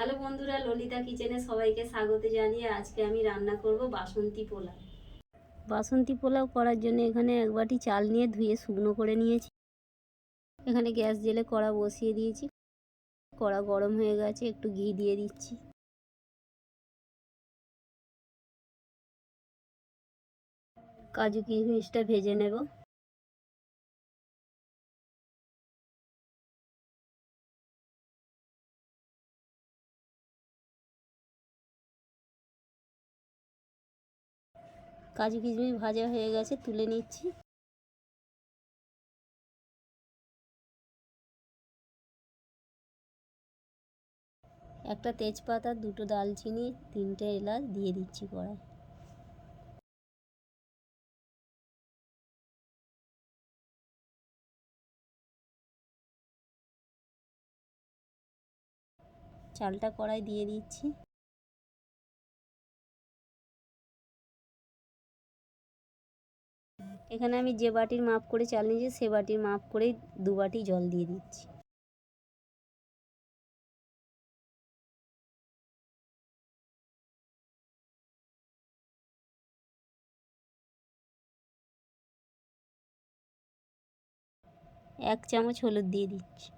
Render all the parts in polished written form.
Hello বন্ধুরা, ললিতা কিচেনে সবাইকে স্বাগত জানিয়ে আজকে আমি রান্না করব বাসন্তী পোলাও। বাসন্তী পোলাও করার জন্য এখানে এক বাটি চাল নিয়ে ধুয়ে শুকনো করে নিয়েছি। এখানে গ্যাস জেলে কড়া বসিয়ে দিয়েছি। কড়া গরম হয়ে গেছে, একটু ঘি দিয়ে দিচ্ছি। কাজু কিশমিশটা ভেজে নেব। কাজু কিশমিশ ভাজা হয়ে গেছে, তুলে নিচ্ছি। একটা তেজপাতা, দুটো দালচিনি, তিনটে এলাচ দিয়ে দিচ্ছি কড়াই। চালটা কড়াই দিয়ে দিচ্ছি। এখানে আমি যে বাটির মাপ করে চাল নিয়েছি সে বাটির মাপ করেই 2 বাটি জল দিয়ে দিচ্ছি। এক চামচ হলুদ দিয়ে দিচ্ছি।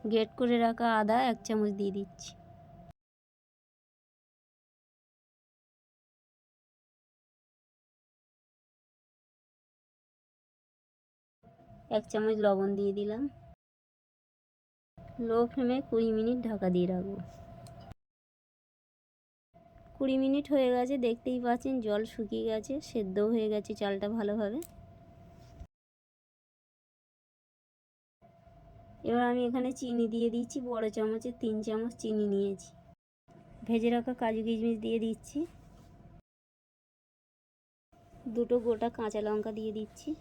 গ্রেট করে রাখা আদা 1 চামচ দিয়ে দিচ্ছি। 1 চামচ লবণ দিয়ে দিলাম। লো ফ্লেমে 20 মিনিট ঢাকা দিয়ে রাখবো। 20 মিনিট হয়ে গেছে, দেখতেই পাচ্ছেন জল শুকিয়ে গেছে, সেদ্ধও হয়ে গেছে চালটা ভালোভাবে। এবার আমি এখানে চিনি দিয়ে দিচ্ছি। বড় চামচে 3 চামচ চিনি নিয়েছি। ভেজে রাখা কাজু কিশমিশ দিয়ে দিচ্ছি। দুটো গোটা কাঁচা লঙ্কা দিয়ে দিচ্ছি।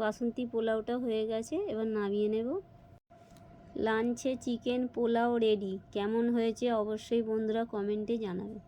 বাসন্তী পোলাওটা হয়ে গেছে, এবার নামিয়ে নেব। লাঞ্চে চিকেন পোলাও রেডি। কেমন হয়েছে অবশ্যই বন্ধুরা কমেন্টে জানাবে।